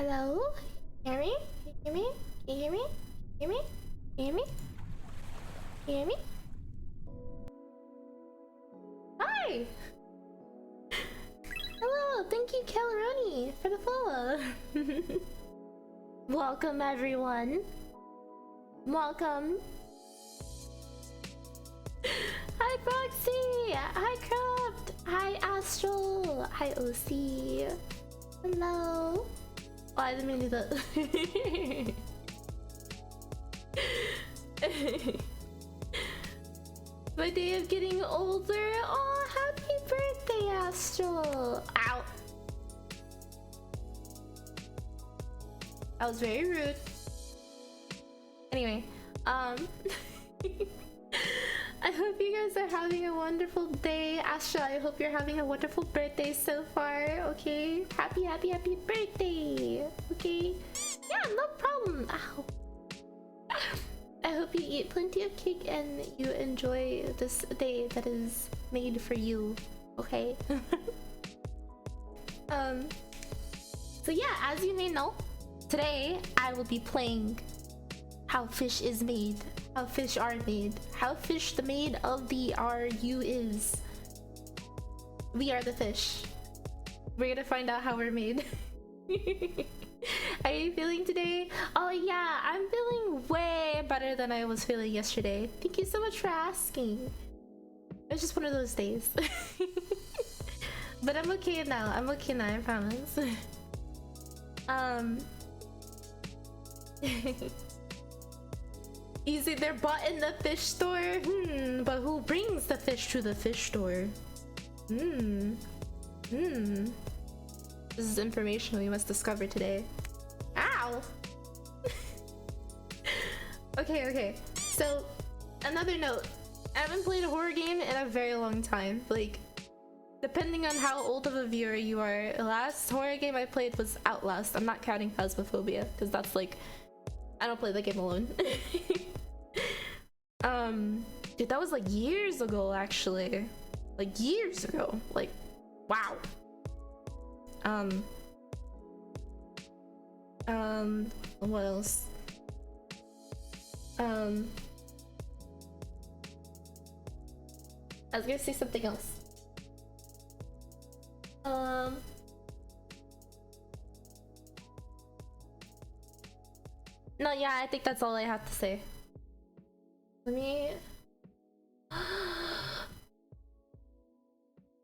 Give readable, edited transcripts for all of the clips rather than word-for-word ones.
Hello? Hear me? Can you hear me? Can you hear me? Hear me? Can you hear me? Can you hear me? Hi! Hello, thank you Calaroni for the follow. Welcome everyone. Welcome. Hi Proxy! Hi Craft! Hi Astral! Hi OC! Hello! Oh, I didn't mean to do that. My day of getting older. Oh, happy birthday, Astral! Ow! That was very rude. Anyway, I hope you guys are having a wonderful day. Astral, I hope you're having a wonderful birthday so far, okay? Happy birthday, okay? Yeah, no problem. Ow. I hope you eat plenty of cake and you enjoy this day that is made for you, okay? So yeah, as you may know, today I will be playing How Fish is Made. How fish are made. How fish the made of the RU is. We are the fish. We're gonna find out how we're made. Are you feeling today? Oh yeah, I'm feeling way better than I was feeling yesterday. Thank you so much for asking. It was just one of those days. But I'm okay now. I'm okay now, I promise. Easy, they're bought in the fish store. But who brings the fish to the fish store? This is information we must discover today. Ow! Okay. So, another note. I haven't played a horror game in a very long time. Like, depending on how old of a viewer you are, the last horror game I played was Outlast. I'm not counting Phasmophobia, because that's like... I don't play the game alone. Dude, that was like years ago, actually. Like, years ago. Like, wow. What else? I was gonna say something else. No, yeah, I think that's all I have to say. Let me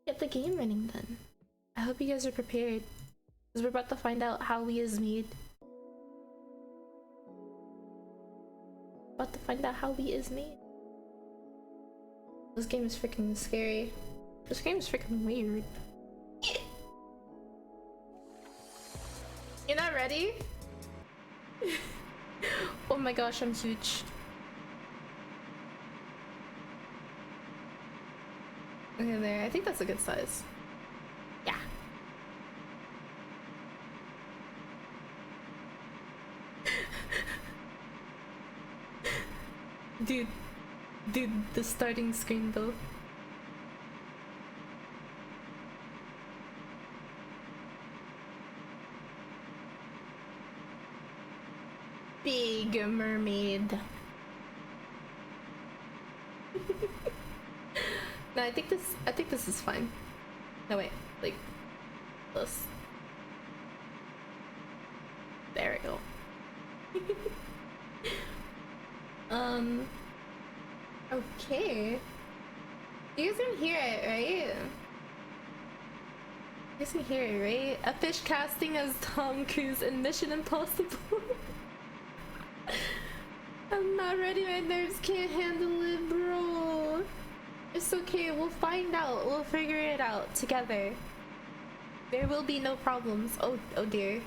get the game running then. I hope you guys are prepared, because we're about to find out how we is made. About to find out how we is made. This game is freaking scary. This game is freaking weird. You're not ready? Oh my gosh, I'm huge. Okay, there. I think that's a good size. Yeah. Dude, the starting screen though. Big mermaid. No, I think this is fine. No wait, like this. There we go. Okay. You guys can hear it, right? You guys can hear it, right? A fish casting as Tom Cruise in Mission Impossible. I'm not ready, my nerves can't handle it, bro. It's okay, we'll find out. We'll figure it out together. There will be no problems. Oh dear.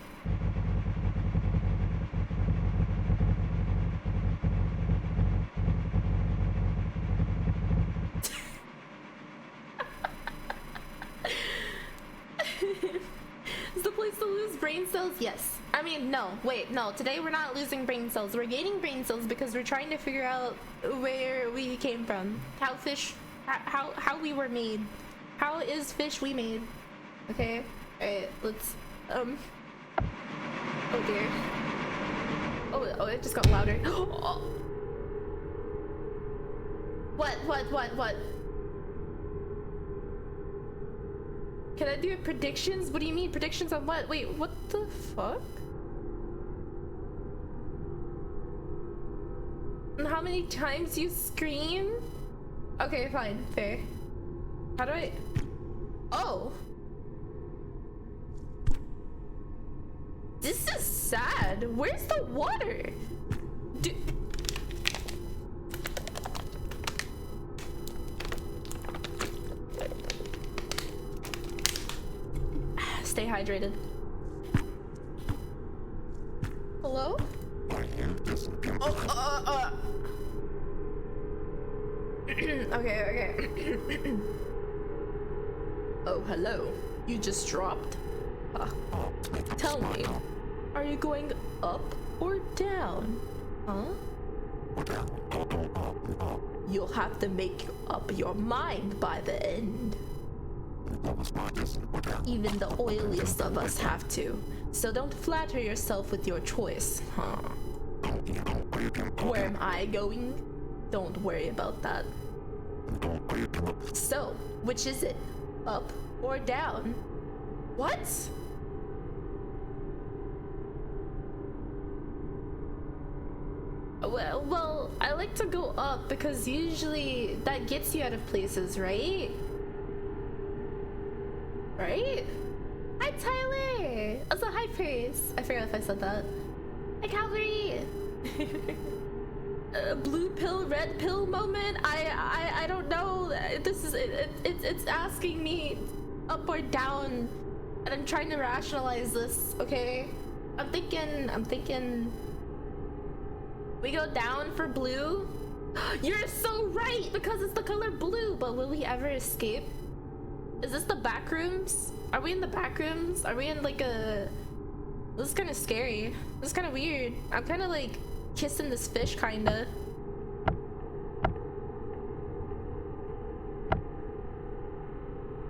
Is the place to lose brain cells? Yes. I mean, no. Wait, no. Today we're not losing brain cells. We're gaining brain cells because we're trying to figure out where we came from. How fish... How we were made. How is fish we made? Okay? Alright, let's... Oh dear. Oh, it just got louder. Oh. What? Can I do predictions? What do you mean? Predictions on what? Wait, what the fuck? And how many times you scream? Okay, fine, fair. How do I... Oh! This is sad. Where's the water? Stay hydrated. Hello? Okay. Oh, hello. You just dropped. Tell me, are you going up or down? Huh? You'll have to make up your mind by the end. Even the oiliest of us have to. So don't flatter yourself with your choice, huh? Where am I going? Don't worry about that. So, which is it? Up or down? What? Well, I like to go up because usually that gets you out of places, right? Right? Hi, Tyler! Also, hi, Paris. I forgot if I said that. Hi, Calvary! Blue pill, red pill moment? I don't know. This is it's asking me up or down, and I'm trying to rationalize this. Okay, I'm thinking. We go down for blue. You're so right because it's the color blue. But will we ever escape? Is this the back rooms? Are we in the back rooms? Are we in like a... This is kind of scary. This is kind of weird. I'm kind of like kissing this fish, kinda.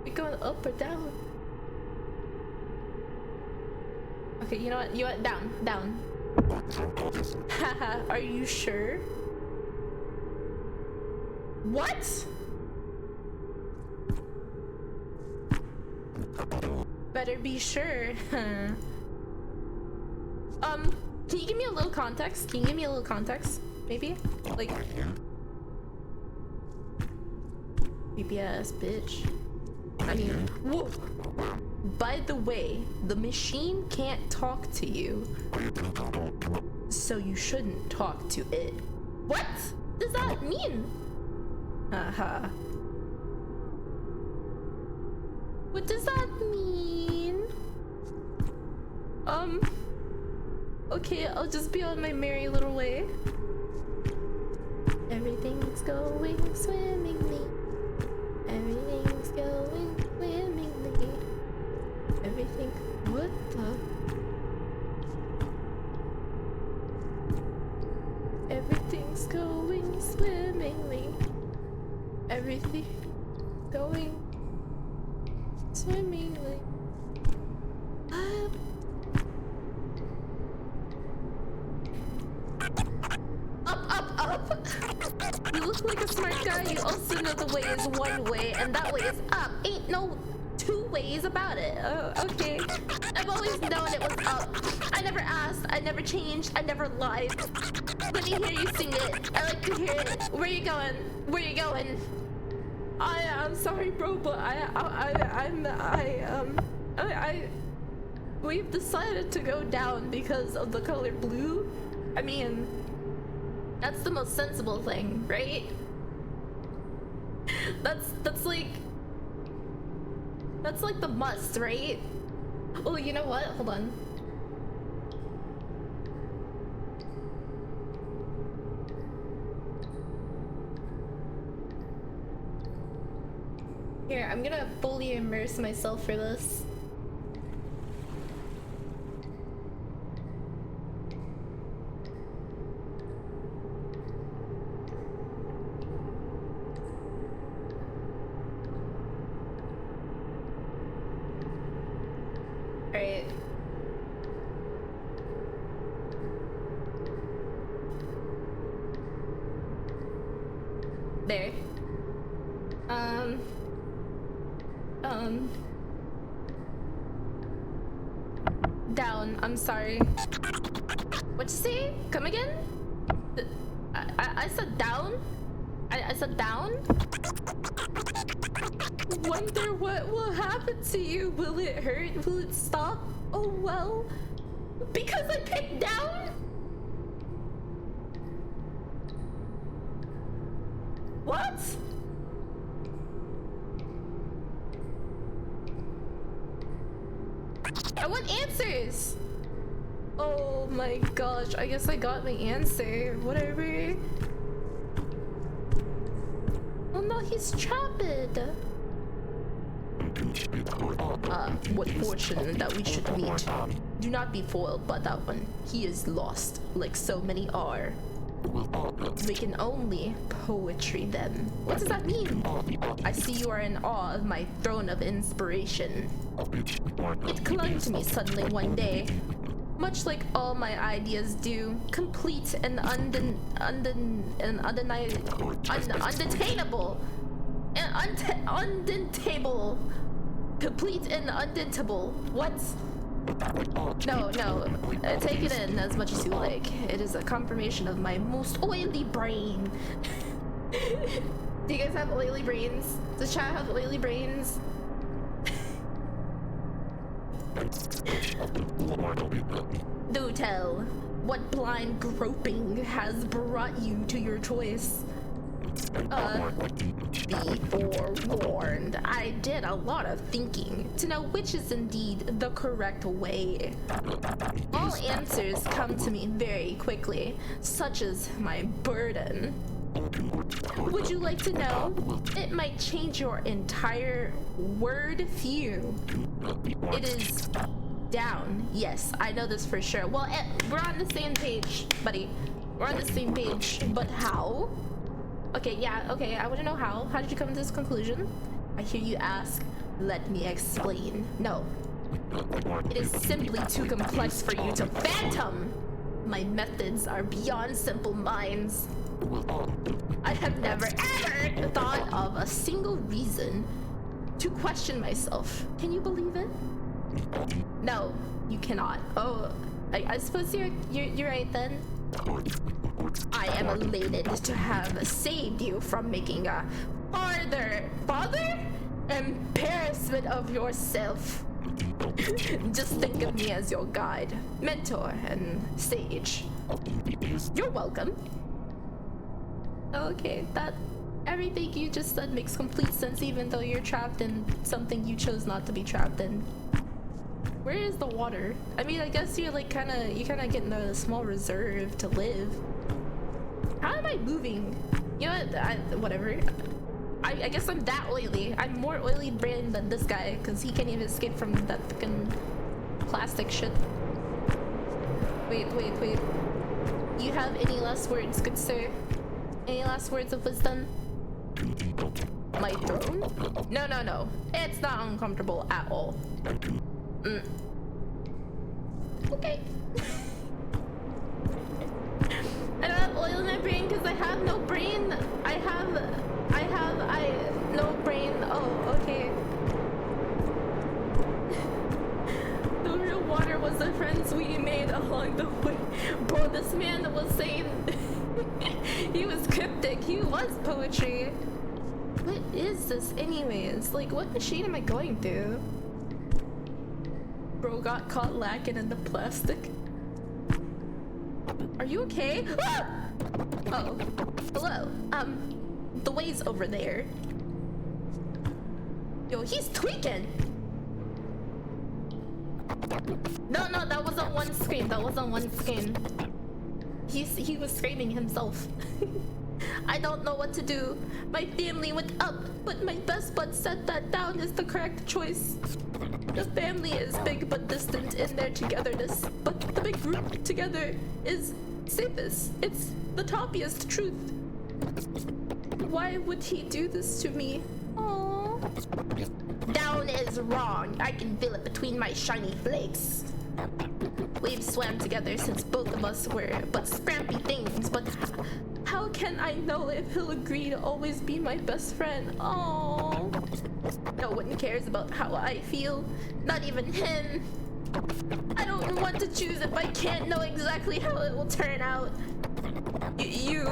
We going up or down? Okay, you know what? You went down. Haha, are you sure? What? Better be sure. Can you give me a little context? Maybe? Like... Creepy ass bitch. I mean, whoa! By the way, the machine can't talk to you. So you shouldn't talk to it. What does that mean? Haha. What does that mean? Okay, I'll just be on my merry little way. Everything's going swimmingly. Everything's going swimmingly. Everything. What the? Everything's going swimmingly. Everything going swimmingly. Up. You look like a smart guy. You also know the way is one way, and that way is up. Ain't no two ways about it. Oh, okay. I've always known it was up. I never asked. I never changed. I never lied. Let me hear you sing it. I like to hear it. Where you going? I'm sorry, bro, but we've decided to go down because of the color blue. I mean, that's the most sensible thing, right? That's like the must, right? Oh, you know what? Hold on. Here, I'm gonna fully immerse myself for this. Alright. There. Down. I'm sorry. What'd you say? Come again? I said down? I said down? Wonder what will happen to you. Will it hurt? Will it stop? Oh well. Because I picked down? What? I want answers. Oh my gosh, I guess I got my answer. Whatever. Oh no, he's trapped. What fortune that we should meet. Do not be foiled by that one. He is lost, like so many are. We can only poetry them. What does that mean? I see you are in awe of my throne of inspiration. It clung to me suddenly one day, much like all my ideas do, complete and undetainable. Undentable. Complete and undentable. What? No. Take it in as much as you like. It is a confirmation of my most oily brain. Do you guys have oily brains? Does chat have oily brains? Do tell. What blind groping has brought you to your choice? Be forewarned. I did a lot of thinking to know which is indeed the correct way. All answers come to me very quickly, such as my burden. Would you like to know? It might change your entire word view. It is down. Yes, I know this for sure. Well, we're on the same page, buddy. We're on the same page. But how? Okay, yeah, okay, I want to know how. How did you come to this conclusion? I hear you ask. Let me explain. No. It is simply too complex for you to fathom. My methods are beyond simple minds. I have never ever thought of a single reason to question myself. Can you believe it? No, you cannot. Oh, I suppose you're right then. I am elated to have saved you from making a farther embarrassment of yourself. Just think of me as your guide, mentor, and sage. You're welcome. Okay, everything you just said makes complete sense, even though you're trapped in something you chose not to be trapped in. Where is the water? I mean, I guess you're like kind of getting a small reserve to live. How am I moving? You know what? Whatever. I guess I'm that oily. I'm more oily brain than this guy, because he can't even escape from that fucking plastic shit. Wait. You have any last words, good sir? Any last words of wisdom? My throne? No. It's not uncomfortable at all. Okay. I don't have oil in my brain because I have no brain. I no brain. Oh, okay. The real water was the friends we made along the way. Bro, this man was saying he was cryptic. He was poetry. What is this anyways? Like, what machine am I going through? Bro got caught lacking in the plastic. Are you okay? Ah! Oh, hello. The way's over there. Yo, he's tweaking. No, that wasn't one scream. That wasn't one scream. He was screaming himself. I don't know what to do. My family went up, but my best bud said that down is the correct choice. The family is big but distant in their togetherness, but the big group together is safest. It's the toppiest truth. Why would he do this to me? Aww. Down is wrong. I can feel it between my shiny flakes. We've swam together since both of us were but scrappy things, but How can I know if he'll agree to always be my best friend? Oh, no one cares about how I feel, not even him. I don't want to choose if I can't know exactly how it will turn out. You,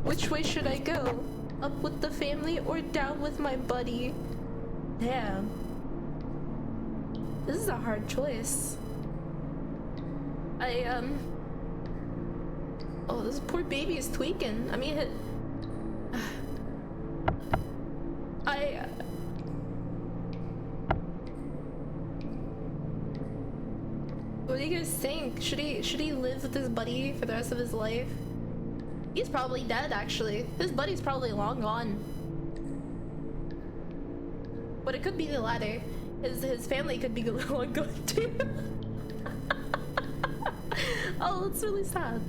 which way should I go? Up with the family or down with my buddy? Damn. This is a hard choice. Oh, this poor baby is tweaking. I mean, what do you guys think? Should he live with his buddy for the rest of his life? He's probably dead, actually. His buddy's probably long gone. But it could be the latter. His family could be long gone too. Oh, it's really sad.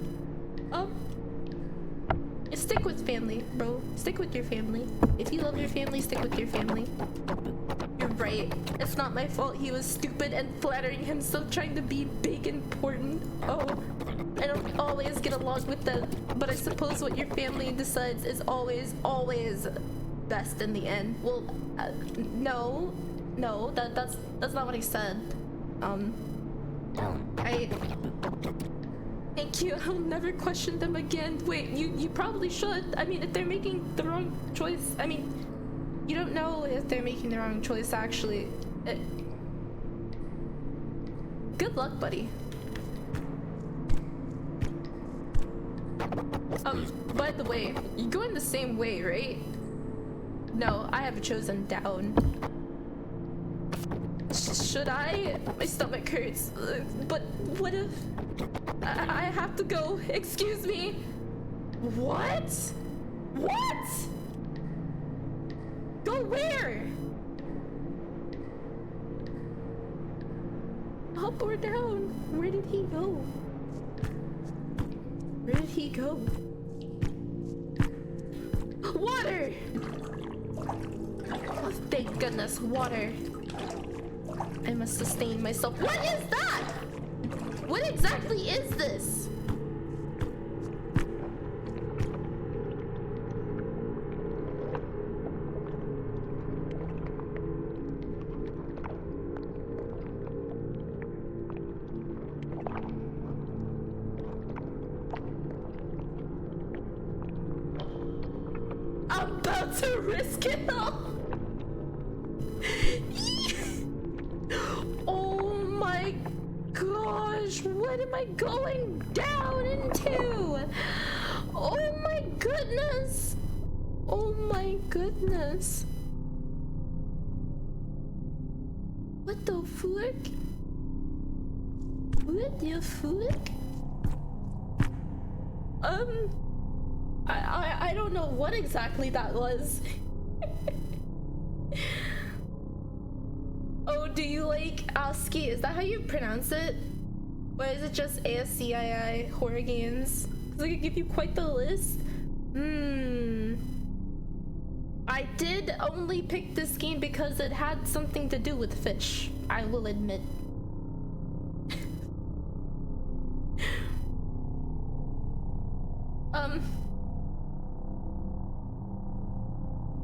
Stick with family, bro. Stick with your family. If you love your family, stick with your family. You're right. It's not my fault he was stupid and flattering himself trying to be big and important. Oh, I don't always get along with them, but I suppose what your family decides is always best in the end. Well, no, that's not what I said. Thank you. I'll never question them again. Wait, you probably should. I mean, if they're making the wrong choice, I mean, you don't know if they're making the wrong choice, actually. Good luck, buddy. By the way, you're going the same way, right? No, I have chosen down. Should I? My stomach hurts. But what if I have to go? Excuse me. What? What? Go where? Up or down? Where did he go? Where did he go? Water! Oh, thank goodness, water. I must sustain myself. What is that? What exactly is this? I'm about to risk it all. Oh my gosh, what am I going down into? Oh my goodness. Oh my goodness. What the fuck? What the fuck? I don't know what exactly that was. Oh, do you like ASCII? Is that how you pronounce it? Or is it just ASCII horror games? Because I could give you quite the list. I did only pick this game because it had something to do with fish, I will admit.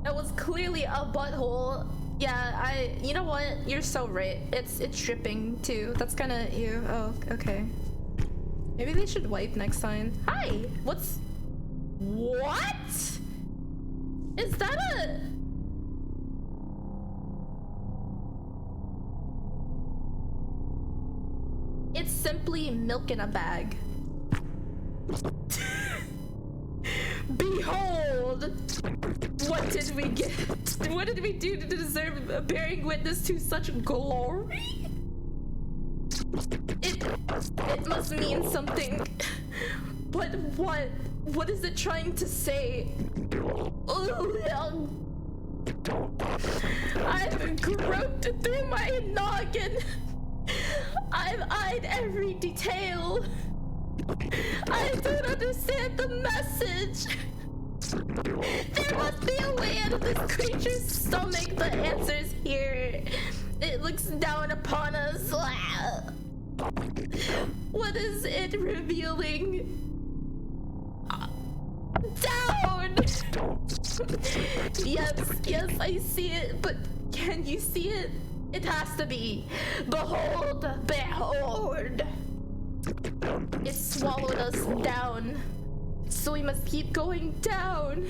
That was clearly a butthole. Yeah, you know what? You're so right. It's dripping too. That's kind of you. Oh, okay. Maybe they should wipe next time. Hi. What? Is that a? It's simply milk in a bag. Behold! What did we get? What did we do to deserve bearing witness to such glory? It must mean something. But what? What is it trying to say? I've groped through my noggin. I've eyed every detail. I don't understand the message. There must be a way out of this creature's stomach. The answer's here. It looks down upon us. What is it revealing? Down! Yes, I see it, but can you see it? It has to be. Behold! It swallowed us down. So we must keep going down.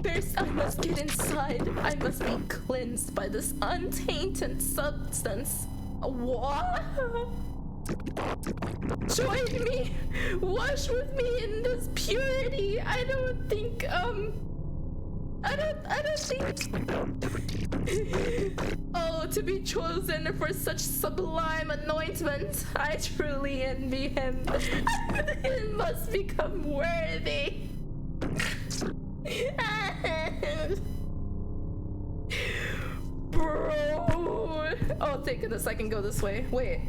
First, I must get inside. I must be cleansed by this untainted substance. What? Join me! Wash with me in this purity! I don't think, I don't think... Oh, to be chosen for such sublime anointment. I truly envy him. He must become worthy. Bro. Oh, thank goodness I can go this way. Wait.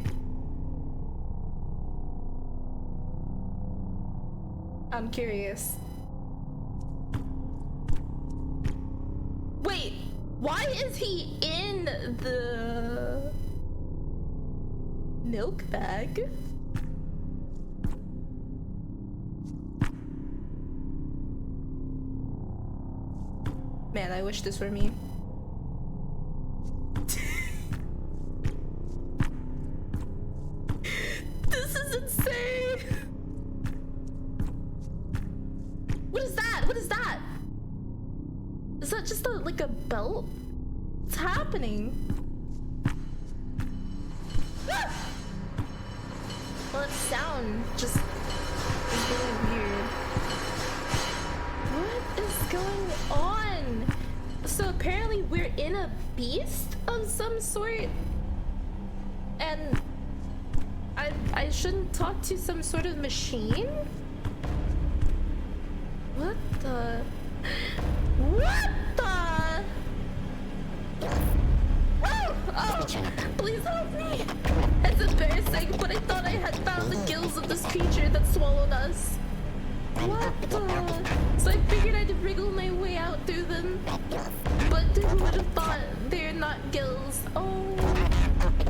I'm curious. Wait, why is he in the milk bag? Man, I wish this were me. This is insane. What is that? What is that? Is that just like a belt? What's happening? Ah! Well, that sound just is really weird. What is going on? So apparently we're in a beast of some sort, and I shouldn't talk to some sort of machine? What the? What the? Oh, please help me. It's embarrassing, but I thought I had found the gills of this creature that swallowed us. What the? So I figured I'd wriggle my way out through them. But who would have thought they're not gills? Oh,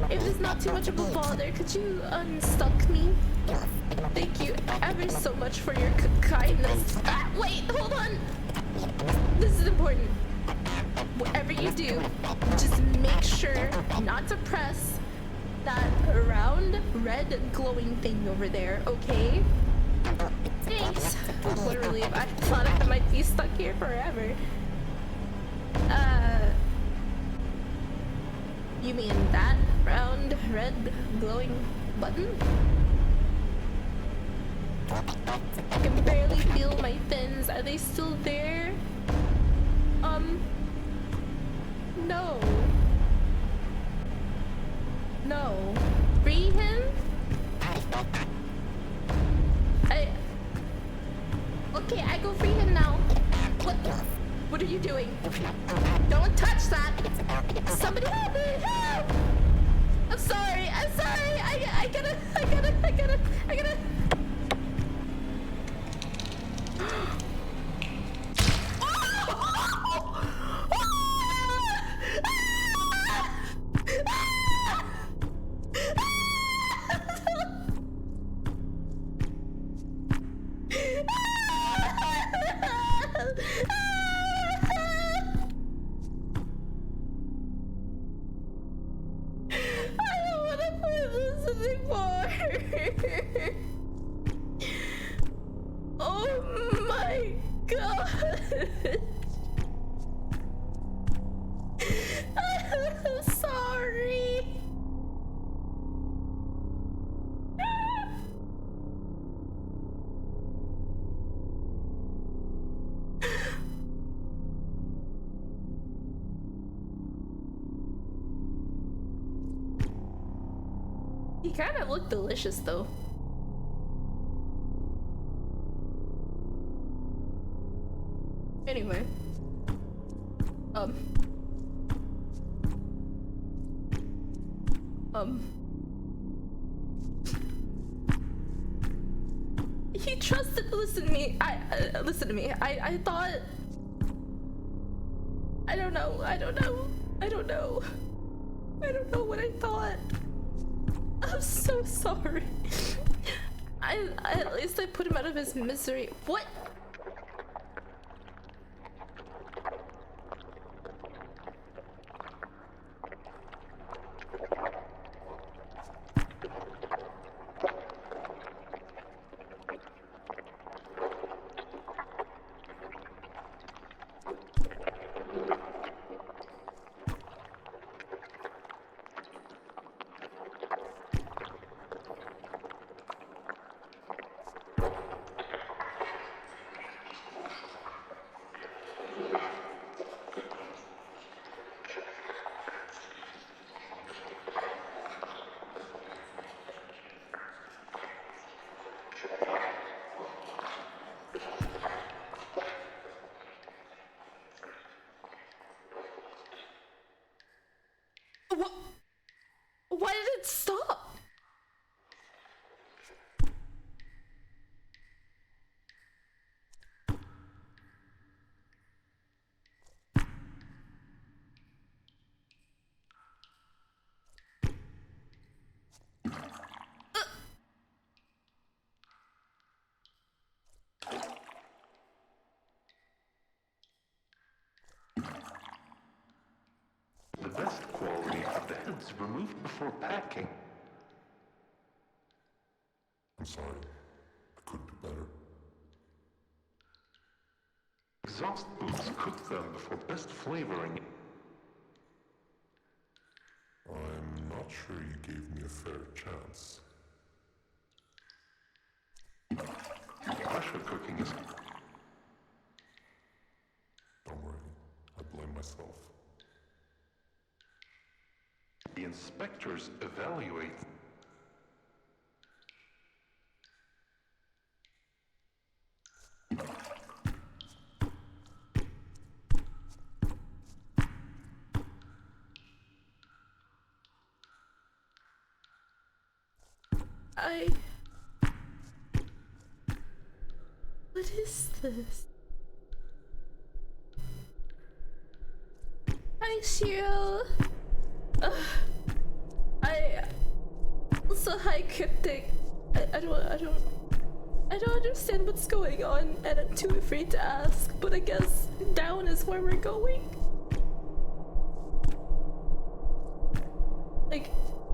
if it's not too much of a bother, could you unstuck me? Thank you ever so much for your kindness. Ah, wait, hold on. This is important. Whatever you do, just make sure not to press that round red glowing thing over there, okay? Thanks. What a relief. I thought I might be stuck here forever. You mean that round red glowing button? I can barely feel my fins. Are they still there? No. No. Free him? Okay, I go free him now. What are you doing? Don't touch that. Somebody help me! Help! I'm sorry. I gotta. Oh my god! I'm sorry. He kind of looked delicious though. Anyway. He trusted, listen to me, listen to me, I thought, I don't know what I thought. I'm so sorry. At least I put him out of his misery. What? Why did it stop? The best quality of the heads removed before packing. I'm sorry. I could do better. Exhaust boots, cook them before best flavoring. I'm not sure you gave me a fair chance. Pressure cooking is... Don't worry. I blame myself. The inspectors evaluate... What is this? Hi, Shiro. Also, hi, Cryptic. I don't understand what's going on, and I'm too afraid to ask. But I guess down is where we're going. Like,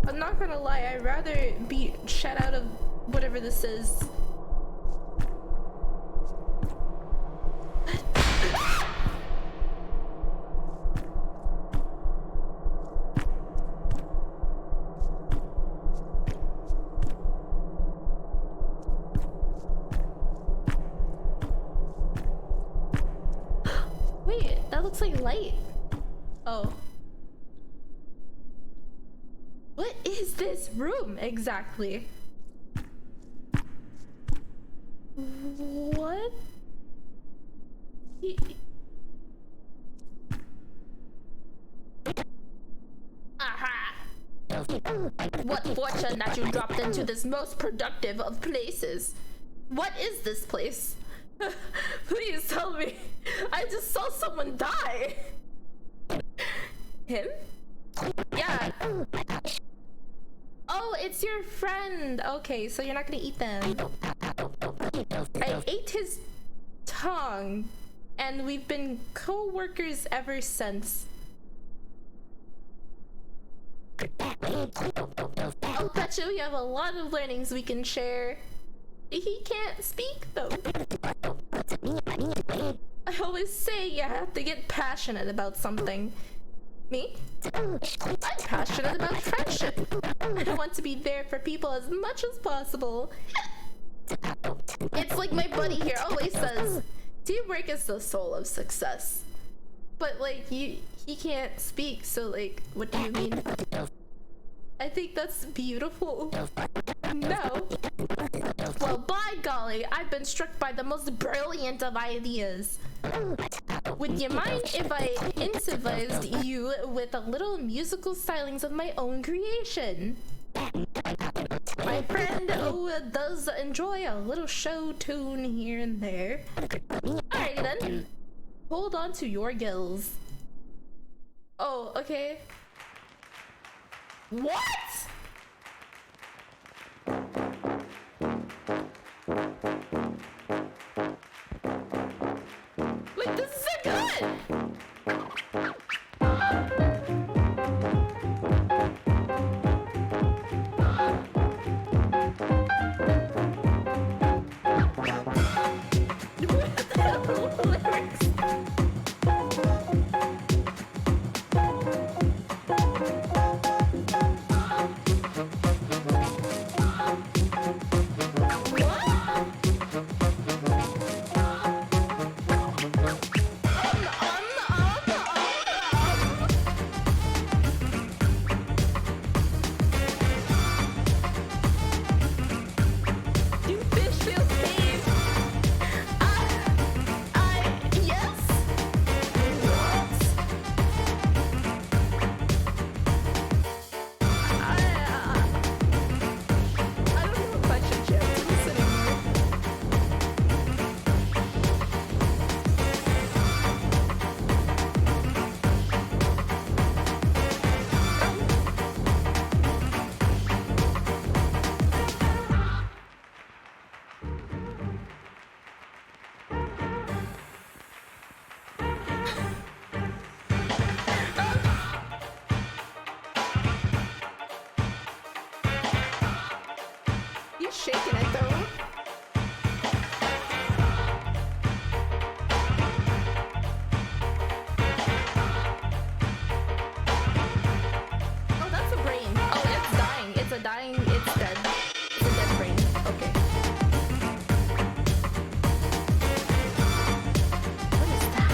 I'm not gonna lie. I'd rather be shut out of whatever this is. Wait, that looks like light. Oh. What is this room exactly? What? Aha! What fortune that you dropped into this most productive of places? What is this place? Please tell me. I just saw someone die. Him? Yeah. Oh, it's your friend. Okay, so you're not gonna eat them. I ate his tongue, and we've been co-workers ever since. I'll bet you we have a lot of learnings we can share. He can't speak though. I always say you have to get passionate about something. Me? I'm passionate about friendship. I want to be there for people as much as possible. It's like my buddy here always says, teamwork is the soul of success. But like, he can't speak, so like, what do you mean? I think that's beautiful. No. Well, by golly, I've been struck by the most brilliant of ideas. Would you mind if I incentivized you with a little musical stylings of my own creation? My friend does enjoy a little show tune here and there. Alright then. Hold on to your gills. Oh, okay. What? Wait, this is a gun! What the hell? Lyrics? shaking it though. Oh, that's a brain. Oh, it's dying. It's a dying. It's dead. It's a dead brain. Okay. What is that?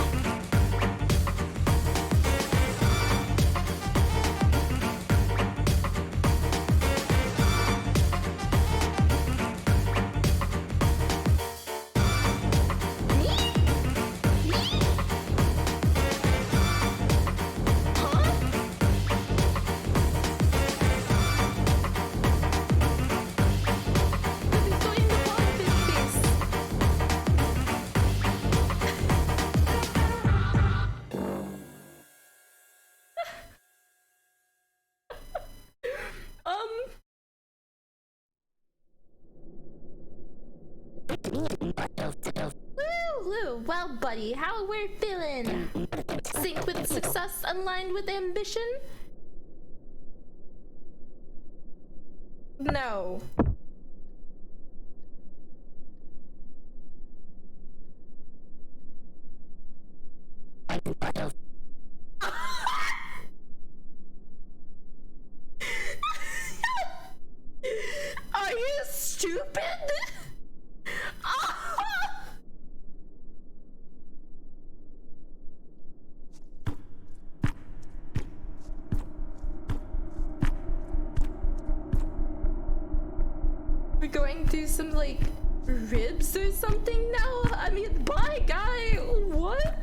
Woo! Well, buddy, how we're feeling? Sync with success, aligned with ambition? No. Are you stupid? We're going through some like ribs or something now? I mean, bye guy, what?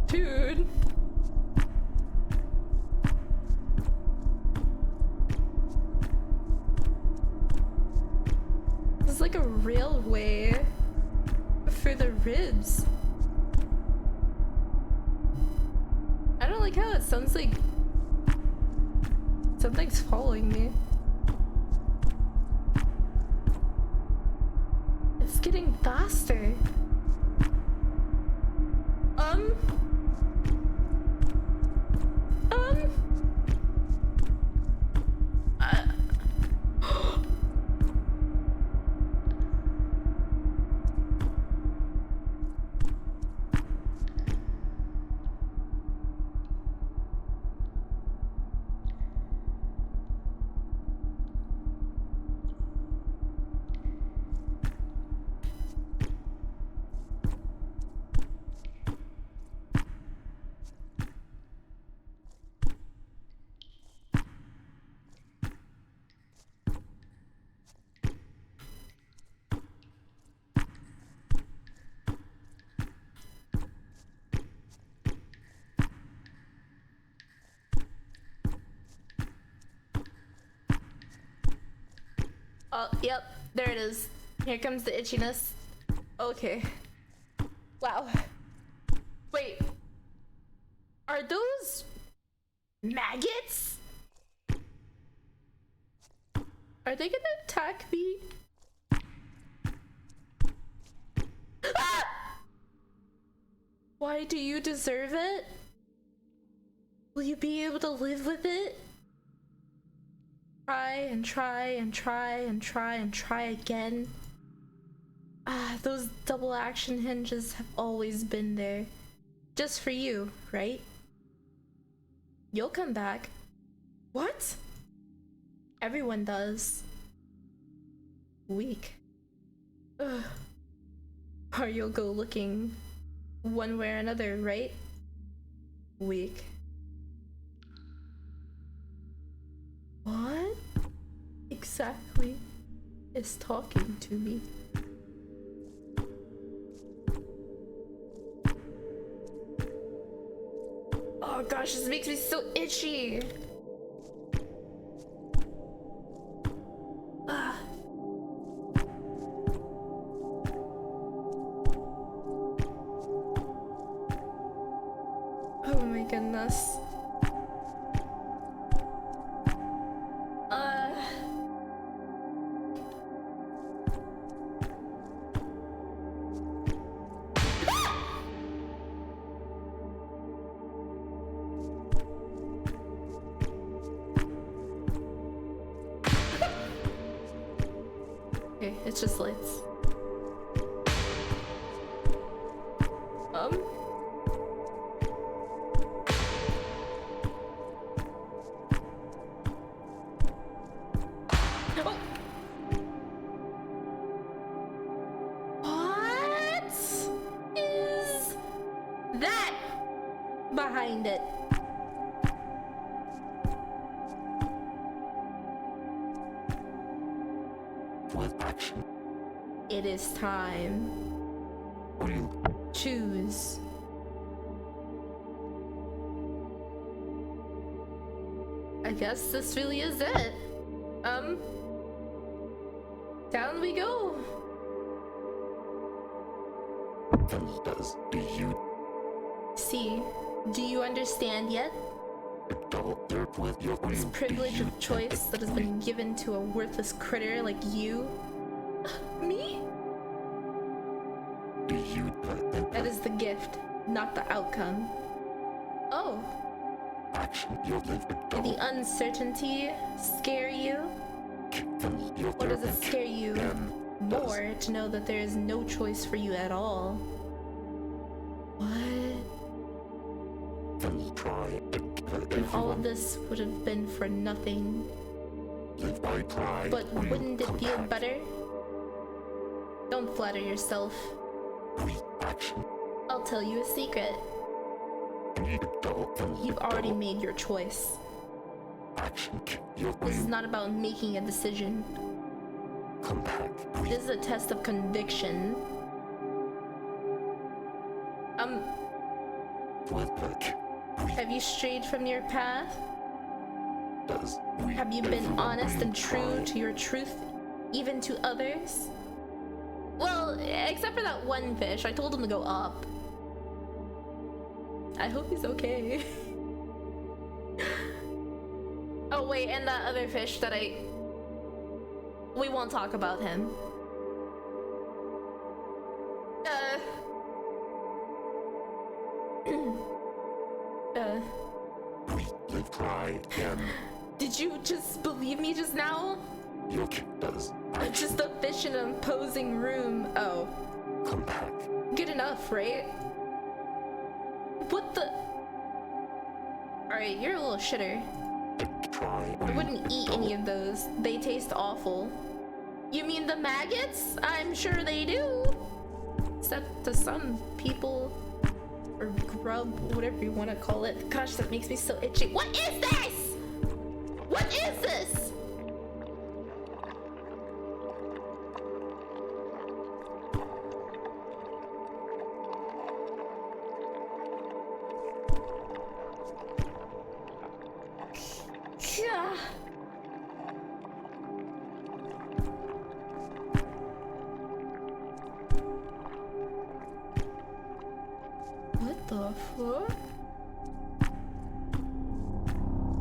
Dude. This is like a railway for the ribs. I don't like how it sounds like something's following me. It's getting faster. Oh, yep, there it is. Here comes the itchiness. Okay. Wow. Wait. Are those maggots? Are they gonna attack me? Ah! Why do you deserve it? Will you be able to live with it? Try and try and try and try and try again. Ah, those double action hinges have always been there. Just for you, right? You'll come back. What? Everyone does. Weak. Ugh. Or you'll go looking one way or another, right? Weak. What exactly is talking to me? Oh gosh, this makes me so itchy. Ah. Oh my goodness. Okay, it's just lights. Oh! What is that behind it? With action. It is time. Real. Choose. I guess this really is it. Down we go. Then does do you See, do you understand yet? double dirt with your This real privilege of choice that has been given to a worthless critter like you? Me? Do you That is the gift, not the outcome. Oh, action you'll live with did double the uncertainty scare you? then you'll Or does it live scare you more to know that there is no choice for you at all? What? then try And all of this would have been for nothing. live by pride. But wouldn't it feel better? Don't flatter yourself. Action. I'll tell you a secret. Need double then You've already made your choice. action your This is real not about making a decision. compact. This is a test of conviction. With like Have you strayed from your path? does Have you been honest and true to your truth, even to others? Well, except for that one fish. I told him to go up. I hope he's okay. Oh wait, and that other fish that we won't talk about him. live pride and Did you just believe me just now? your does I'm just a fish in an imposing room. Oh, compact. good enough, right? What the? Alright, you're a little shitter. Try I wouldn't eat any of those. They taste awful. You mean the maggots? I'm sure they do. Except to some people. Or grub, whatever you want to call it. Gosh, that makes me so itchy. What is this? What is this? Yeah. What the fuck?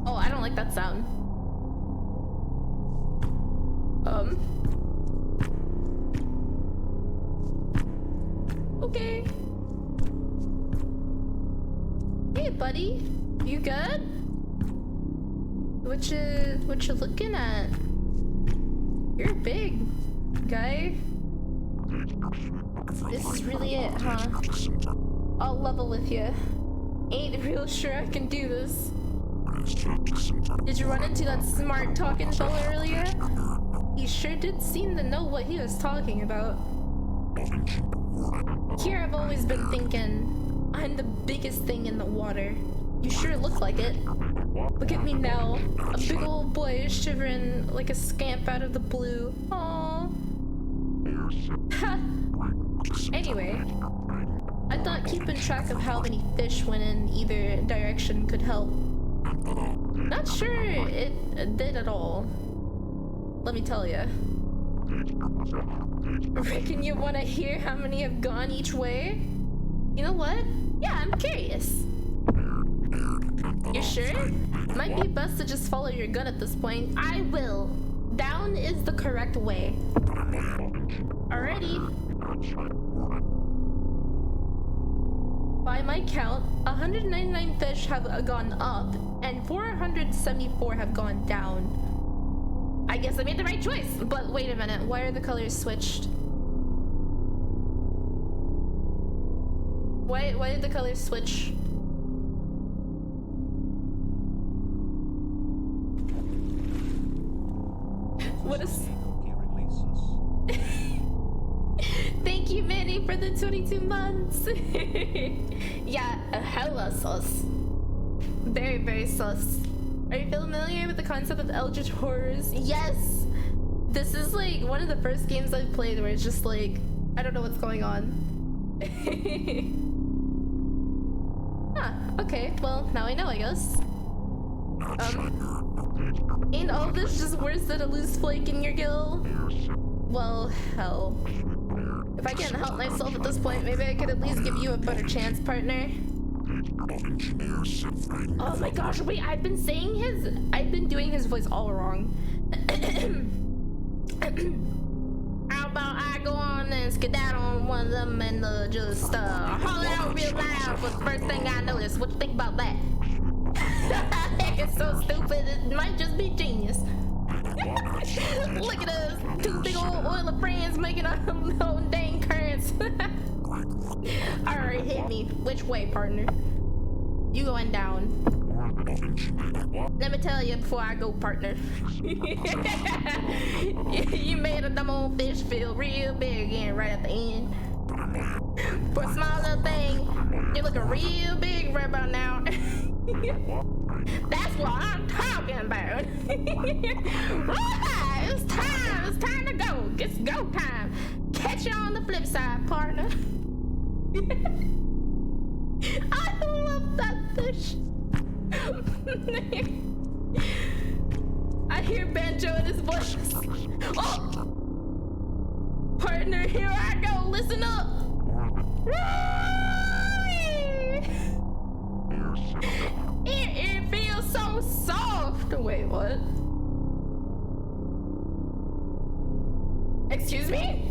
Oh, I don't like that sound. Okay. Hey, buddy. You good? What you looking at? You're big, guy. This is really it, huh? I'll level with you. Ain't real sure I can do this. Did you run into that smart talking fella earlier? He sure did seem to know what he was talking about. Here I've always been thinking, I'm the biggest thing in the water. You sure look like it. Look at me now, a big old boy shivering like a scamp out of the blue. Aww. Ha! Anyway, I thought keeping track of how many fish went in either direction could help. Not sure it did at all. Let me tell ya. Reckon you want to hear how many have gone each way? You know what? Yeah, I'm curious. You sure? Might be best to just follow your gut at this point. I will. Down is the correct way. Alrighty. By my count, 199 fish have gone up, and 474 have gone down. I guess I made the right choice. But wait a minute, why are the colors switched? Why did the colors switch? What is... Thank you, Manny, for the 22 months. Yeah, hella sus. Very, very sus. Are you familiar with the concept of Eldritch Horrors? Yes! This is like one of the first games I've played where it's just like, I don't know what's going on. Huh, okay, well, now I know, I guess. Ain't all this just worse than a loose flake in your gill? Well, hell. If I can't help myself at this point, maybe I could at least give you a better chance, partner. Oh my gosh, wait, I've been doing his voice all wrong. How about I go on and skedaddle on one of them and just holler out real loud for the first thing I notice. What you think about that? It's so stupid, it might just be genius. Look at us, two big old oil of friends making our own dang currents. Alright, hit me. Which way, partner? You going down. Let me tell you before I go, partner. You made a dumb old fish feel real big again right at the end. For a small little thing, you're looking real big right about now. That's what I'm talking about. Right, it's time to go. It's go time. Catch you on the flip side, partner. I love that fish. I hear banjo in his voice. Oh! Partner, here I go. Listen up. It feels so soft. Wait, what? Excuse me?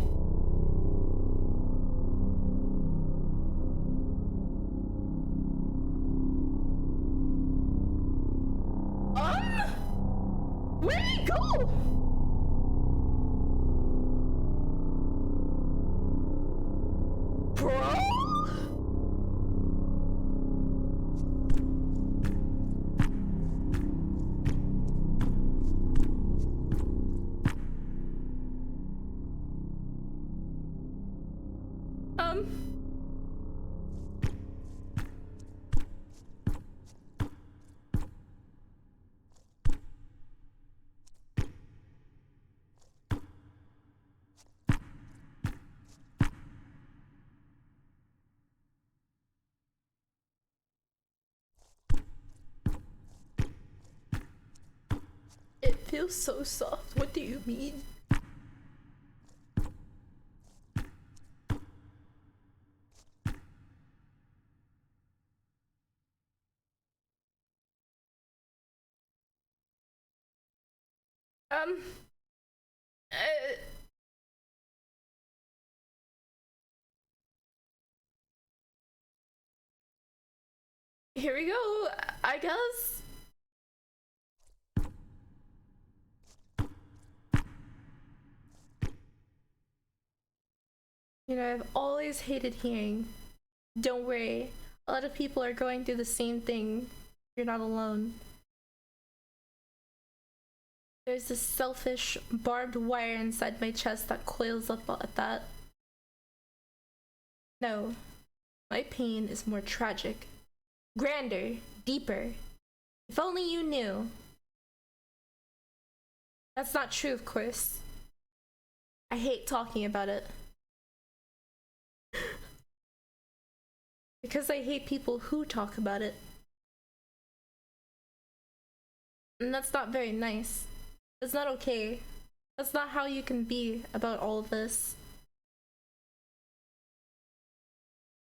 Where'd he go? Bro? It feels so soft. What do you mean? Here we go, I guess. You know, I've always hated hearing, don't worry, a lot of people are going through the same thing. You're not alone. There's this selfish, barbed wire inside my chest that coils up at that. No, my pain is more tragic. Grander, deeper. If only you knew. That's not true, of course. I hate talking about it. Because I hate people who talk about it. And that's not very nice. That's not okay. That's not how you can be about all of this.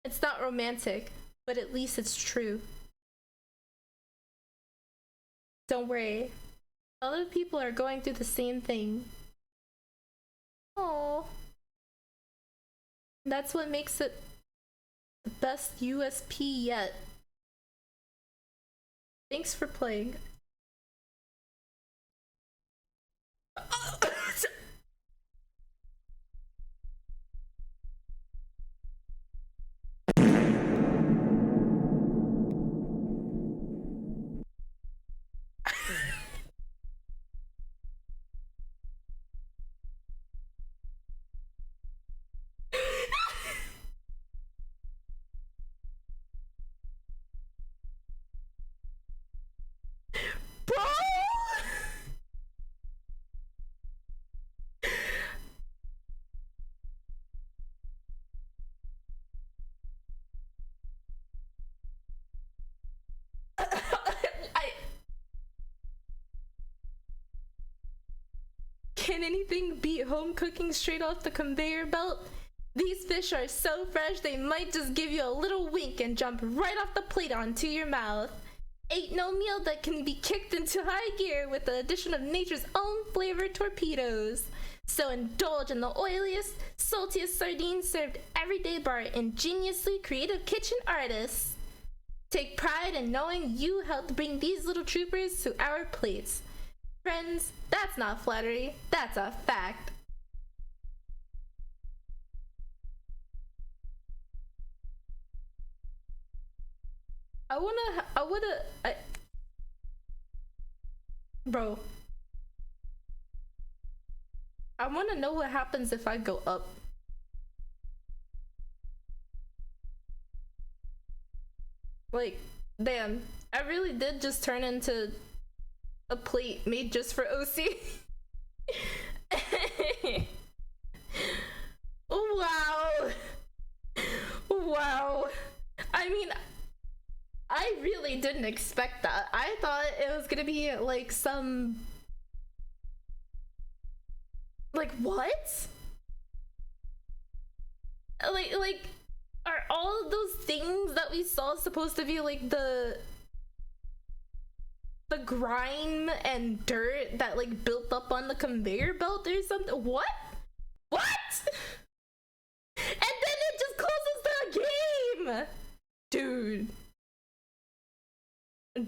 It's not romantic, but at least it's true. Don't worry. A lot of people are going through the same thing. Aww. That's what makes it the best USP yet. Thanks for playing. Can anything beat home cooking straight off the conveyor belt? These fish are so fresh they might just give you a little wink and jump right off the plate onto your mouth. Ain't no meal that can be kicked into high gear with the addition of nature's own flavored torpedoes. So indulge in the oiliest, saltiest sardines served every day by our ingeniously creative kitchen artists. Take pride in knowing you helped bring these little troopers to our plates. Friends, that's not flattery, that's a fact. Bro. I wanna know what happens if I go up. Like, damn, I really did just turn into a plate made just for OC. Wow. Wow. I mean, I really didn't expect that. I thought it was gonna be like some... Like, what? Like, are all of those things that we saw supposed to be like the grime and dirt that like built up on the conveyor belt or something? What? And then it just closes the game!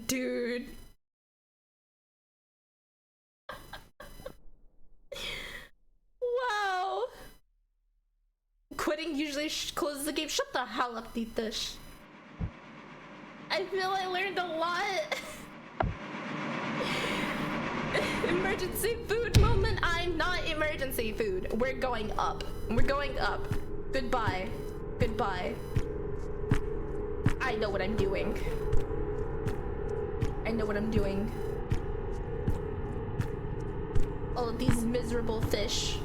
Dude. Wow. Quitting usually closes the game. Shut the hell up, Titish. I feel I learned a lot. Emergency food moment. I'm not emergency food. We're going up. Goodbye. I know what I'm doing. All of these miserable fish.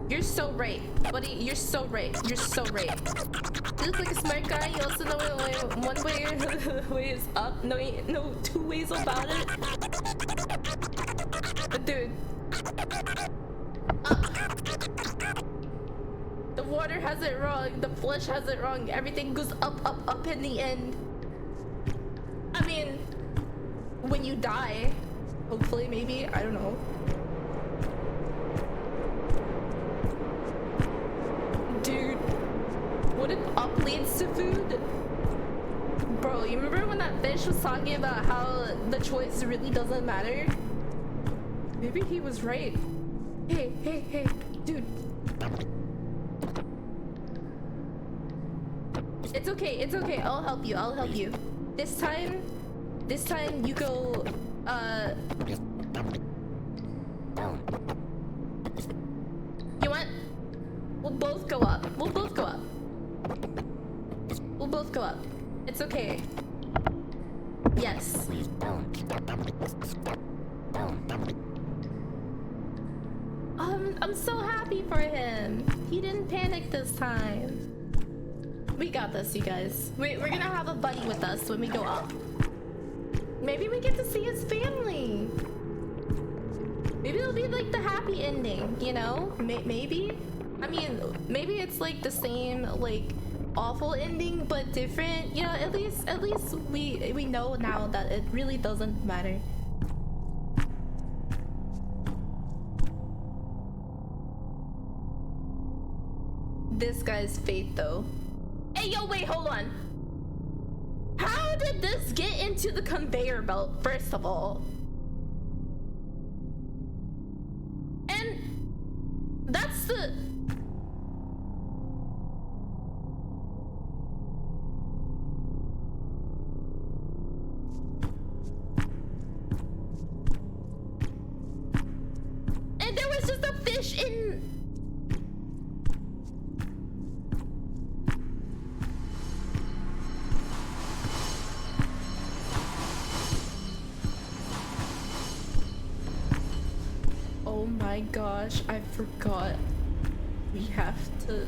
You're so right, buddy. You're so right. You look like a smart guy. You also know one way is up. No two ways about it. But dude, the water has it wrong. The flesh has it wrong. Everything goes up in the end. I mean, when you die, hopefully, maybe, I don't know. Dude, what if up leads to food? Bro, you remember when that fish was talking about how the choice really doesn't matter? Maybe he was right. Hey, dude. It's okay, I'll help you. This time you go, you want? We'll both go up. It's okay. Yes. I'm so happy for him. He didn't panic this time. We got this, you guys. We're gonna have a buddy with us when we go up. Maybe we get to see his family. Maybe it'll be like the happy ending, you know? Maybe? I mean, maybe it's like the same, like, awful ending, but different. You know, at least we know now that it really doesn't matter. This guy's fate, though. Hey, yo, wait, hold on. How did this get into the conveyor belt, first of all? And that's the... And there was just a fish in... Oh my gosh, I forgot. We have to...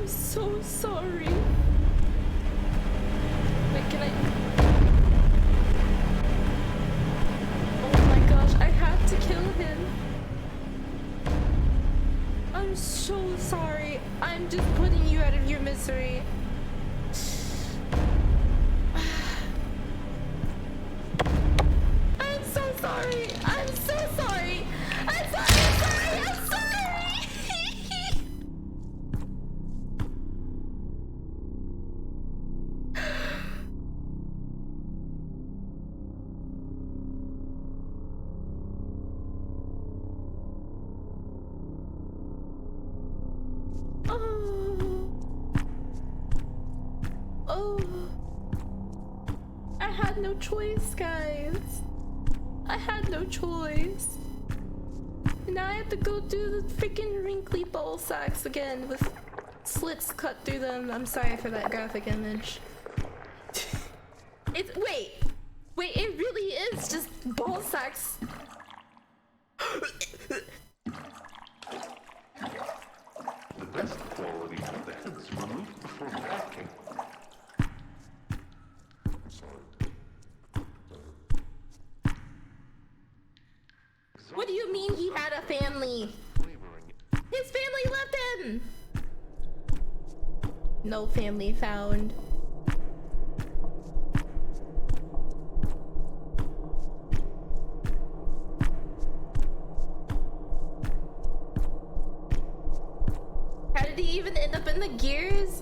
so sorry. Wait, can I? Oh my gosh, I have to kill him. I'm so sorry. I'm just putting you out of your misery. I'm so sorry. I'm so sorry. I'm sorry. I'm sorry. I'm sorry. Oh, I had no choice, guys. I had no choice. Now I have to go through the freaking wrinkly ball sacks again with slits cut through them. I'm sorry for that graphic image. Wait, it really is just ball sacks. The best quality of the heads removed before packing. What do you mean he had a family? His family left him! No family found. How did he even end up in the gears?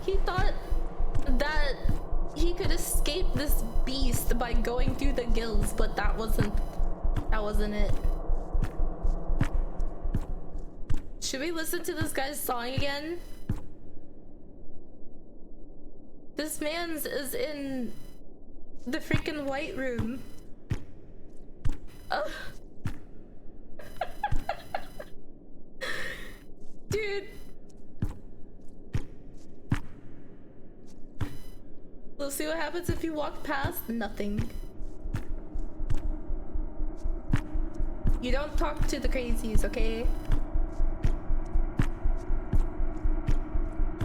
He thought that he could escape this beast by going through the gills, but that wasn't it. Should we listen to this guy's song again? This man's is in the freaking white room. Oh. Dude. We'll see what happens if you walk past. Nothing. You don't talk to the crazies, okay?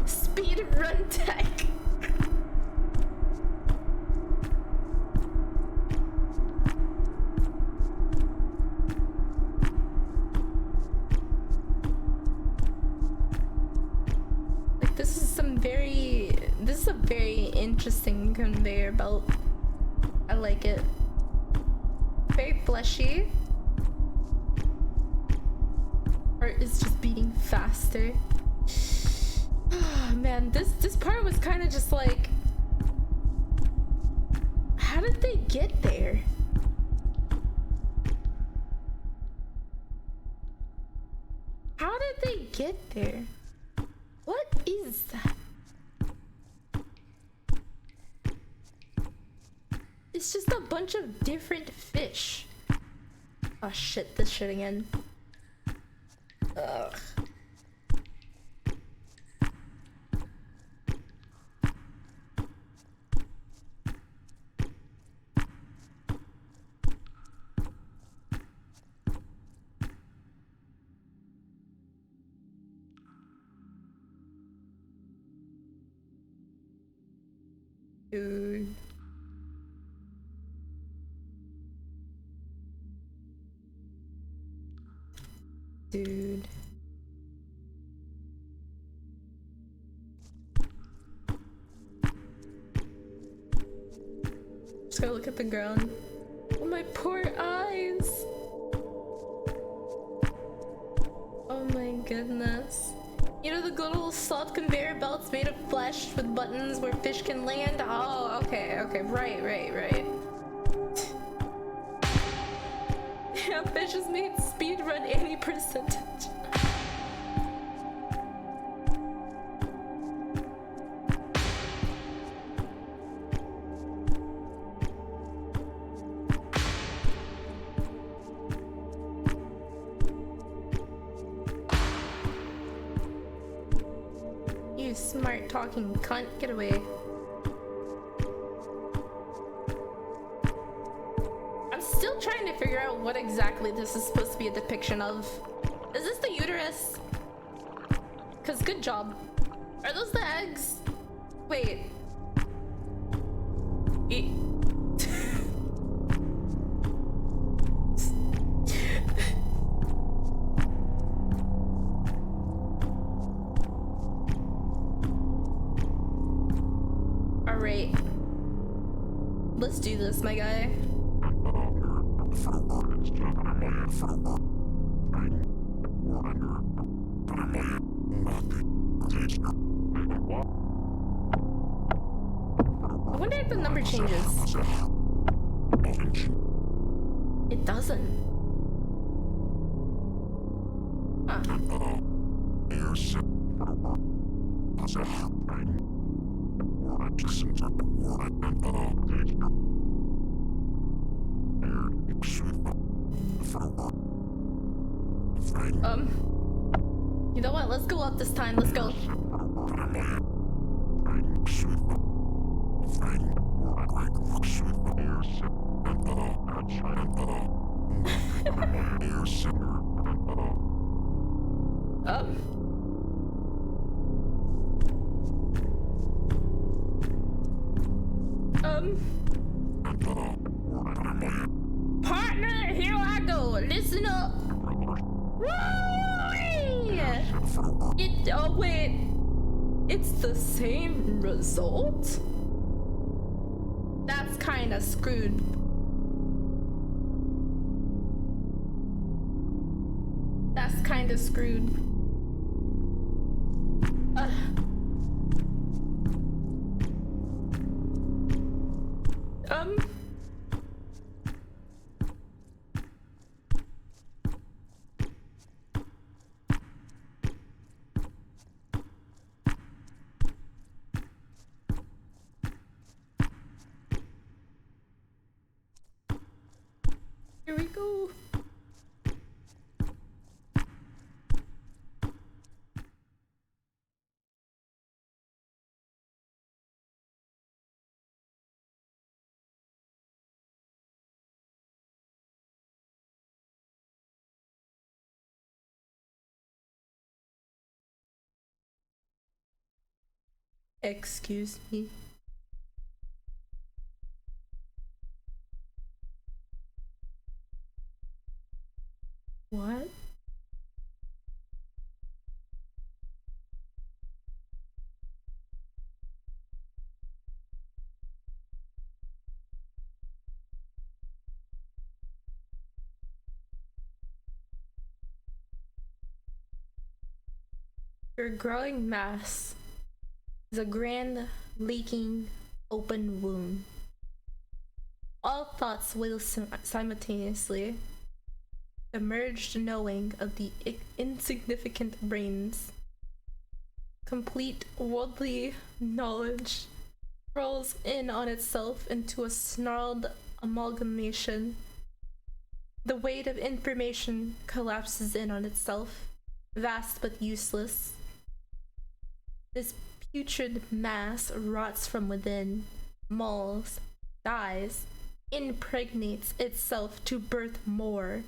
Speed run tech. Like this is a very interesting conveyor belt. I like it. Very fleshy. Heart is just beating faster. Oh, man, this part was kind of just like, how did they get there? How did they get there? What is that? It's just a bunch of different fish. Oh shit, this shit again. Ugh. Dude. Dude. Just gotta look at the ground. Oh, my poor eyes. Oh my goodness. You know the good old soft conveyor belts made of flesh with buttons where fish can land? Oh, okay, right. Yeah, fish is made speed run any percentage. You smart talking cunt, get away. I'm still trying to figure out what exactly this is supposed to be a depiction of. Is this the uterus? eggs. Good job. Are those the eggs? Wait. Alright. Let's do this, my guy. I wonder if the number changes. It doesn't. You know what? Let's go up this time. Let's go. Partner, here I go. Listen up. Oh wait, it's the same result? That's kind of screwed. That's kind of screwed. Here we go. Excuse me. What? Your growing mass is a grand, leaking, open wound. All thoughts wail simultaneously. The merged knowing of the insignificant brains. Complete worldly knowledge rolls in on itself into a snarled amalgamation. The weight of information collapses in on itself, vast but useless. This putrid mass rots from within, mauls, dies, impregnates itself to birth more.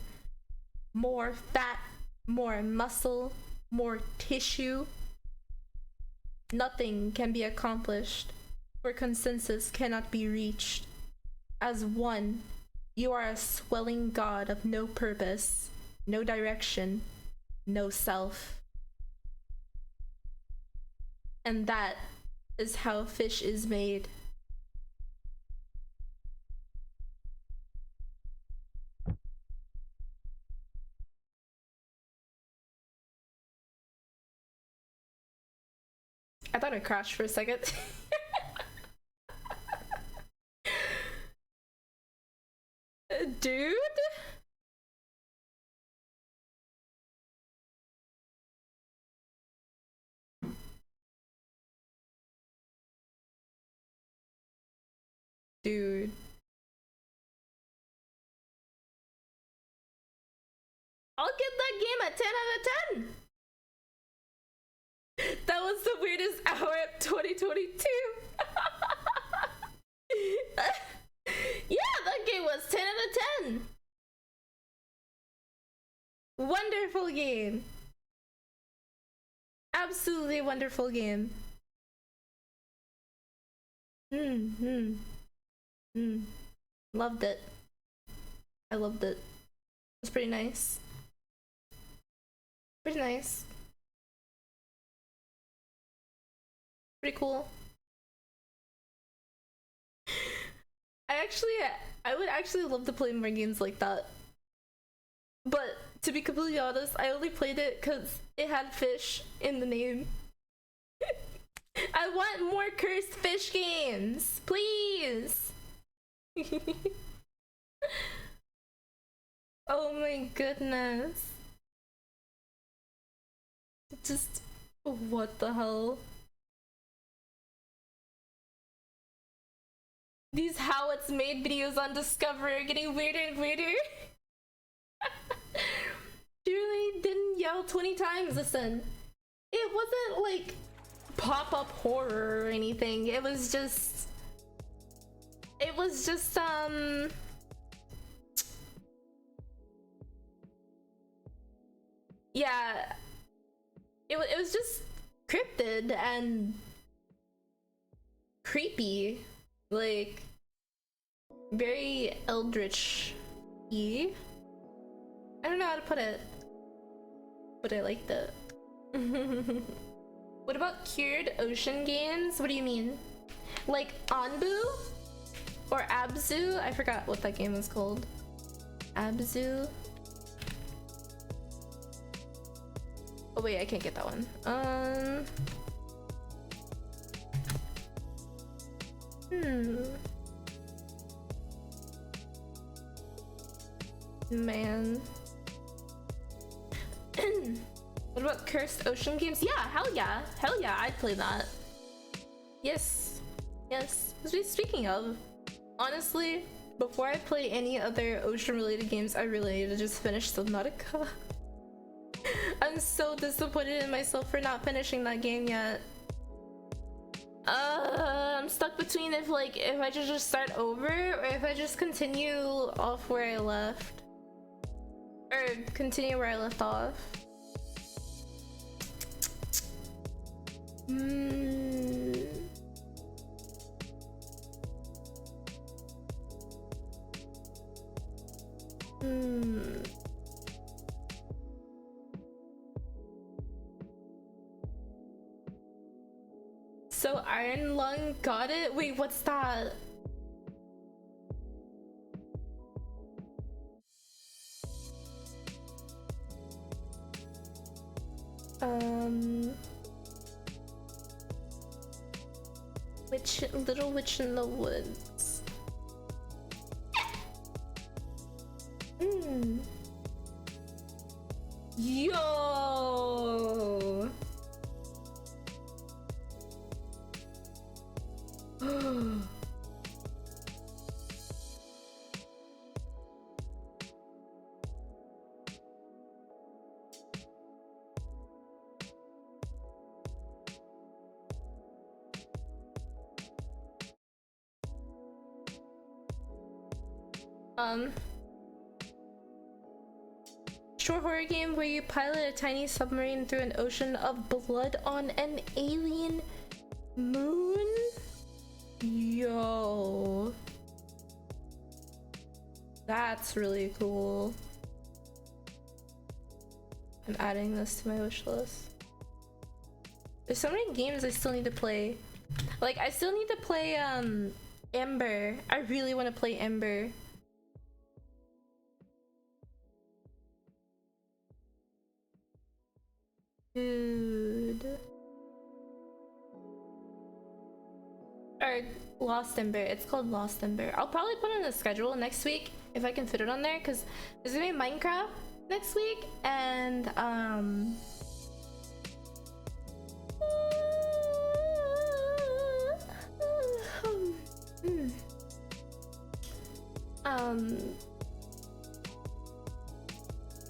More fat, more muscle, more tissue. Nothing can be accomplished, for consensus cannot be reached. As one, you are a swelling god of no purpose, no direction, no self. And that is how fish is made. I thought I crashed for a second. Dude? Dude. I'll give that game a 10 out of 10. That was the weirdest hour of 2022. Yeah, that game was 10 out of 10. Wonderful game. Absolutely wonderful game. Loved it. I loved it. It's pretty nice. Pretty nice. Pretty cool. I would actually love to play more games like that. But to be completely honest, I only played it because it had fish in the name. I want more cursed fish games, please. Oh my goodness. Just what the hell? These how it's made videos on Discover are getting weirder and weirder. Truly didn't yell 20 times, listen. It wasn't like pop-up horror or anything. It was just yeah, it was just cryptid and creepy, like very eldritch-y. I don't know how to put it, but I liked it. What about cured ocean games? What do you mean? Like Anbu? Or Abzu? I forgot what that game was called. Abzu? Oh wait, I can't get that one. Man. What about cursed ocean games? Yeah, hell yeah. Hell yeah, I'd play that. Yes. Yes. Speaking of, honestly, before I play any other ocean related games, I really need to just finish Subnautica. I'm so disappointed in myself for not finishing that game yet. I'm stuck between if I just start over or if I just continue off where I left. Or continue where I left off. So Iron Lung got it? Wait, what's that? Little Witch in the Woods. Yo! Short horror game where you pilot a tiny submarine through an ocean of blood on an alien moon? Yo. That's really cool. I'm adding this to my wish list. There's so many games I still need to play. Like, I still need to play, Ember. I really want to play Ember. Dude. Or Lost Ember. It's called Lost Ember. I'll probably put it on the schedule next week if I can fit it on there, because there's gonna be Minecraft next week and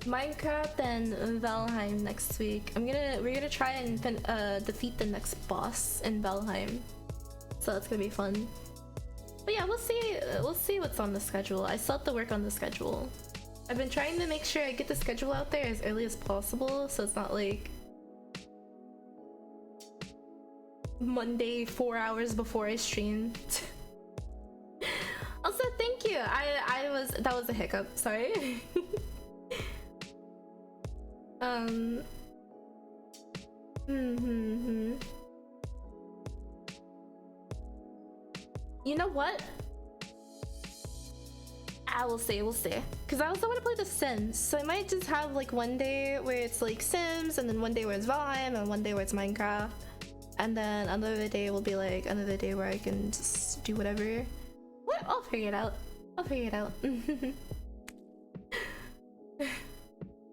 Minecraft and Valheim next week. We're gonna try and defeat the next boss in Valheim. So that's gonna be fun. But yeah, we'll see what's on the schedule. I still have to work on the schedule. I've been trying to make sure I get the schedule out there as early as possible, so it's not like Monday 4 hours before I streamed. Also, thank you. That was a hiccup. Sorry. You know what? We'll see. Because I also want to play The Sims, so I might just have like one day where it's like Sims, and then one day where it's Valheim, and one day where it's Minecraft, and then another day will be like another day where I can just do whatever. What? I'll figure it out.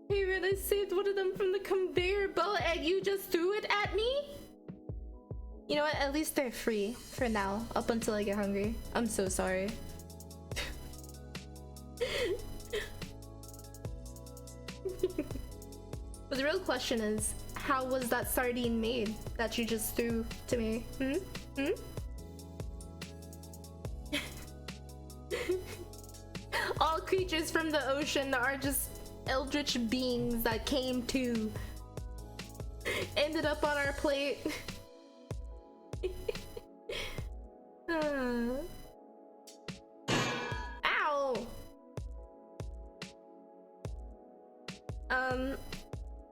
Hey, Red, I saved one of them from the conveyor belt, and you just threw it at me? You know what? At least they're free for now, up until I get hungry. I'm so sorry. But the real question is, how was that sardine made that you just threw to me? All creatures from the ocean are just eldritch beings that came to ended up on our plate. Ow!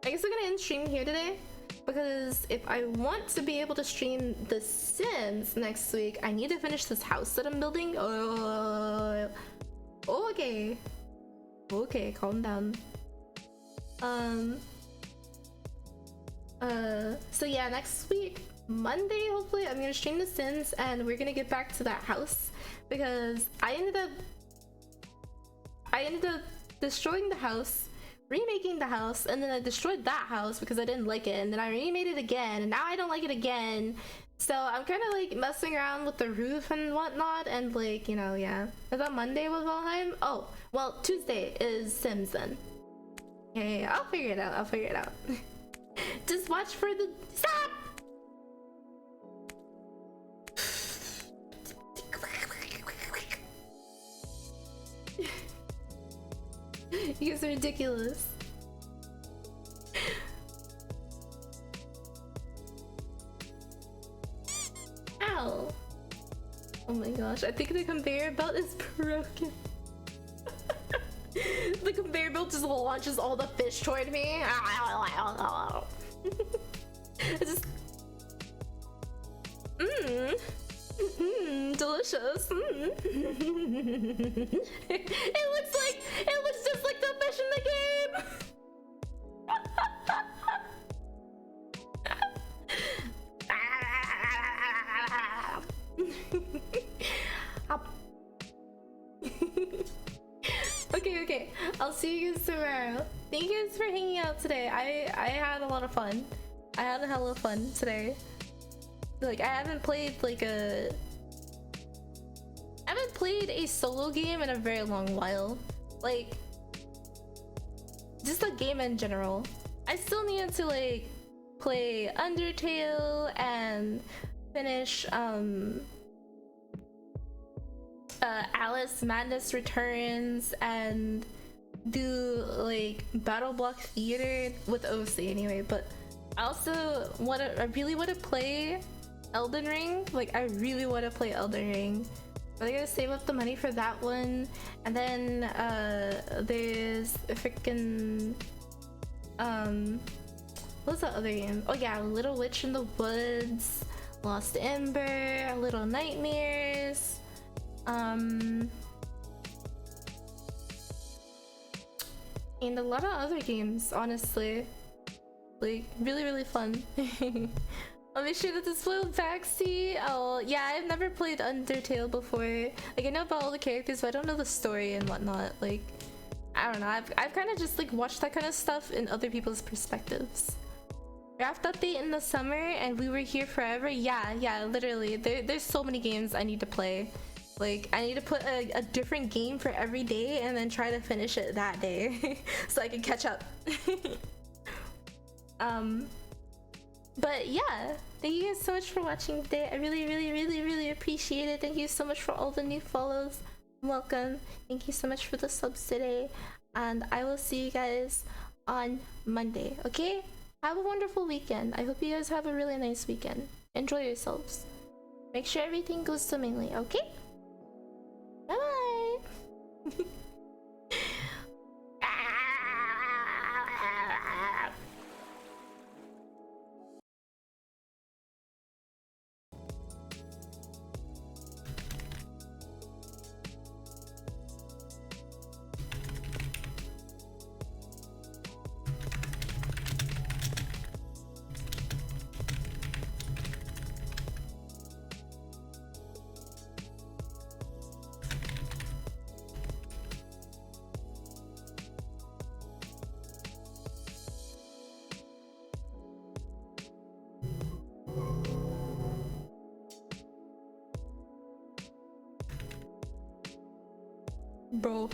I guess we're gonna end stream here today, because if I want to be able to stream The Sims next week, I need to finish this house that I'm building. Okay, calm down. So yeah, next week, Monday, hopefully, I'm gonna stream The Sims, and we're gonna get back to that house, because I ended up destroying the house, remaking the house, and then I destroyed that house because I didn't like it, and then I remade it again, and now I don't like it again. So I'm kind of like messing around with the roof and whatnot, and like, you know, yeah. Is that Monday with Valheim? Oh, well, Tuesday is Sims then. Yeah, I'll figure it out. Just watch for the— Stop! You guys are ridiculous. Ow! Oh my gosh, I think the conveyor belt is broken. The conveyor belt just launches all the fish toward me. It's just— delicious. It looks just like the fish in the game. Okay. I'll see you guys tomorrow. Thank you guys for hanging out today. I had a lot of fun. I had a hell of fun today. Like, I haven't played a solo game in a very long while. Like, just a game in general. I still need to like play Undertale and finish Alice Madness Returns and do like Battle Block Theater with OC anyway. But I really want to play Elden Ring. Like, I really want to play Elden Ring. But I gotta save up the money for that one. And then there's a freaking what's that other game? Oh yeah, Little Witch in the Woods, Lost Ember, Little Nightmares, and a lot of other games, honestly. Like, really fun. I'll make sure that the spoiled backseat. Oh yeah, I've never played Undertale before. Like, I know about all the characters, but I don't know the story and whatnot. Like, I don't know. I've kind of just like watched that kind of stuff in other people's perspectives. Draft update in the summer, and we were here forever. Yeah, literally. There's so many games I need to play. Like, I need to put a different game for every day and then try to finish it that day so I can catch up. But yeah, thank you guys so much for watching today. I really appreciate it. Thank you so much for all the new follows. Welcome. Thank you so much for the subs today, and I will see you guys on Monday. Okay, have a wonderful weekend. I hope you guys have a really nice weekend. Enjoy yourselves. Make sure everything goes swimmingly, okay? Bye bye. Bro.